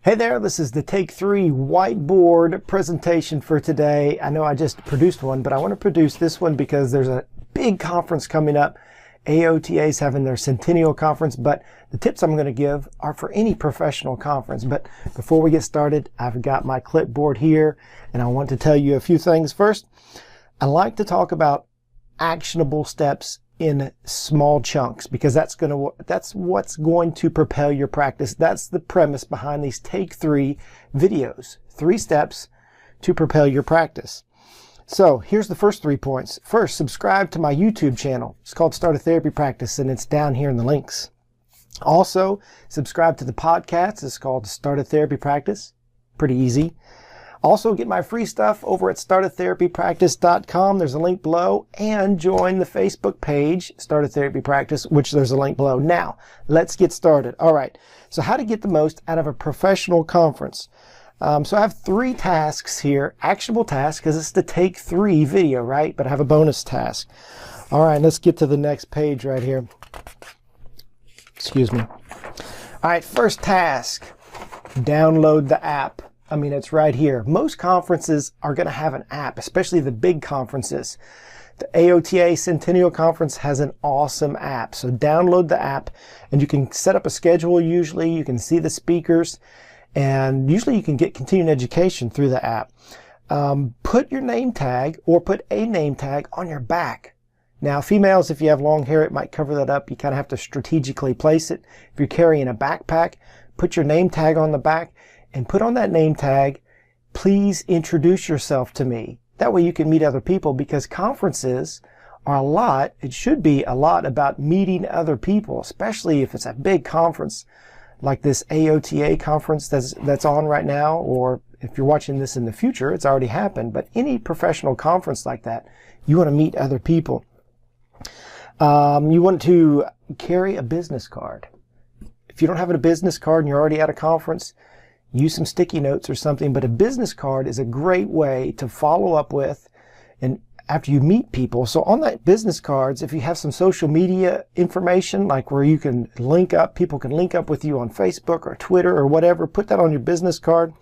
Hey there, this is the Take 3 whiteboard presentation for today. I know I just produced one, but I want to produce this one because there's a big conference coming up. AOTA is having their Centennial Conference, but the tips I'm going to give are for any professional conference. But before we get started, I've got my clipboard here, and I want to tell you a few things. First, I like to talk about actionable steps in small chunks because that's what's going to propel your practice. That's the premise behind these Take 3 videos. 3 steps to propel your practice. So here's the first 3 points. First, subscribe to my YouTube channel. It's called Start a Therapy Practice, and it's down here in the links. Also, subscribe to the podcast. It's called Start a Therapy Practice. Pretty easy. Also, get my free stuff over at startatherapypractice.com. There's a link below. And join the Facebook page, Start a Therapy Practice, which there's a link below. Now, let's get started. All right. So how to get the most out of a professional conference. So I have 3 tasks here. Actionable tasks, because it's the Take 3 video, right? But I have a bonus task. All right, let's get to the next page right here. Excuse me. All right, first task. Download the app. I mean, it's right here. Most conferences are going to have an app, especially the big conferences. The AOTA Centennial Conference has an awesome app. So download the app, and you can set up a schedule usually. You can see the speakers, and usually you can get continuing education through the app. Put your name tag or put a name tag on your back. Now, females, if you have long hair, it might cover that up. You kind of have to strategically place it. If you're carrying a backpack, put your name tag on the back. And put on that name tag, please introduce yourself to me. That way you can meet other people, because conferences are it should be a lot about meeting other people, especially if it's a big conference like this AOTA conference that's on right now, or if you're watching this in the future, it's already happened. But any professional conference like that, you want to meet other people. You want to carry a business card. If you don't have a business card and you're already at a conference, use some sticky notes or something, but a business card is a great way to follow up with and after you meet people. So on that business cards, if you have some social media information, like where you can link up, people can link up with you on Facebook or Twitter or whatever, put that on your business card.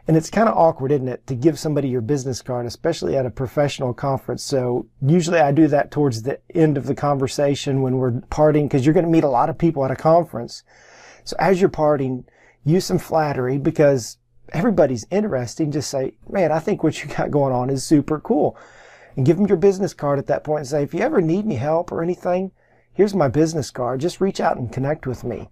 And it's kind of awkward, isn't it, to give somebody your business card, especially at a professional conference. So usually I do that towards the end of the conversation when we're partying, because you're going to meet a lot of people at a conference. So as you're partying, use some flattery, because everybody's interesting. Just say, man, I think what you got going on is super cool. And give them your business card at that point and say, if you ever need any help or anything, here's my business card. Just reach out and connect with me.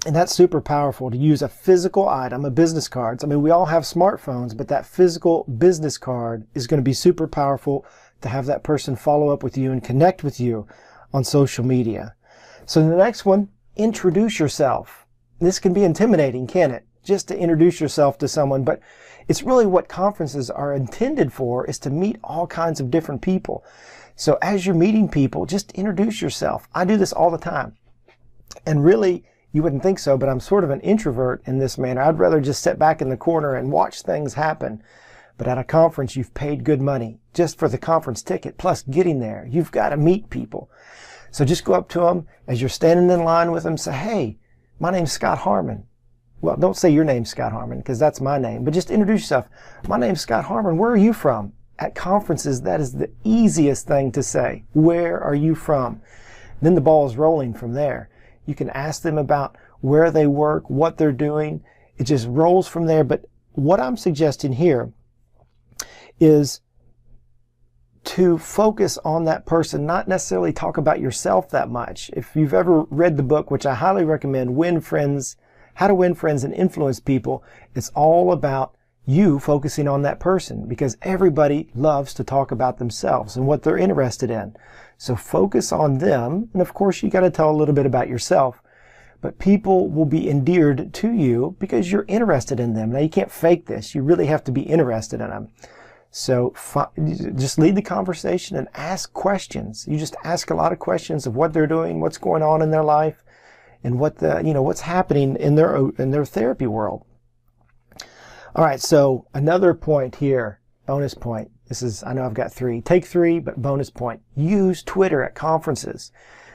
And that's super powerful, to use a physical item, a business card. I mean, we all have smartphones, but that physical business card is going to be super powerful to have that person follow up with you and connect with you on social media. So the next one, introduce yourself. This can be intimidating, can't it? Just to introduce yourself to someone, but it's really what conferences are intended for, is to meet all kinds of different people. So as you're meeting people, just introduce yourself. I do this all the time. And really, you wouldn't think so, but I'm sort of an introvert in this manner. I'd rather just sit back in the corner and watch things happen. But at a conference, you've paid good money just for the conference ticket, plus getting there. You've got to meet people. So just go up to them as you're standing in line with them, say, hey, my name's Scott Harmon. Well, don't say your name's Scott Harmon, because that's my name, but just introduce yourself. My name's Scott Harmon. Where are you from? At conferences, that is the easiest thing to say. Where are you from? Then the ball is rolling from there. You can ask them about where they work, what they're doing. It just rolls from there. But what I'm suggesting here is to focus on that person, not necessarily talk about yourself that much. If you've ever read the book, which I highly recommend, How to Win Friends and Influence People, it's all about you focusing on that person, because everybody loves to talk about themselves and what they're interested in. So focus on them. And of course, you got to tell a little bit about yourself, but people will be endeared to you because you're interested in them. Now, you can't fake this. You really have to be interested in them. So just lead the conversation and ask questions. You just ask a lot of questions of what they're doing, what's going on in their life, and what's happening in their therapy world. All right, so another point here, bonus point. I know I've got 3. Take 3, but bonus point. Use Twitter at conferences.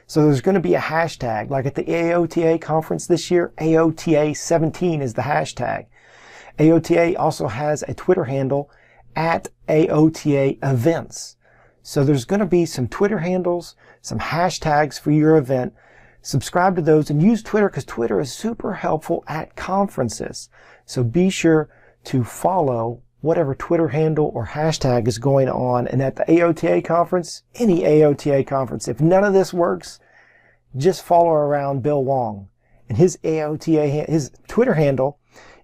So there's going to be a hashtag, like at the AOTA conference this year, AOTA 17 is the hashtag. AOTA also has a Twitter handle at AOTA events. So there's going to be some Twitter handles, some hashtags for your event. Subscribe to those and use Twitter because Twitter is super helpful at conferences. So be sure to follow whatever Twitter handle or hashtag is going on. And at the AOTA conference, any AOTA conference, if none of this works, just follow around Bill Wong. And his AOTA, his Twitter handle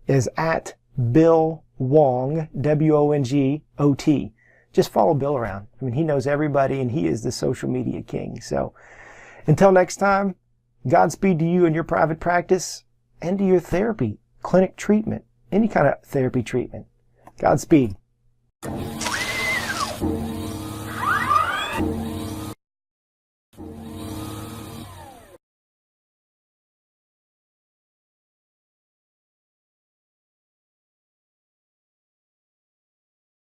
is at Bill Wong, W-O-N-G-O-T. Just follow Bill around. I mean, he knows everybody and he is the social media king. So until next time, Godspeed to you and your private practice and to your therapy, clinic treatment, any kind of therapy treatment. Godspeed.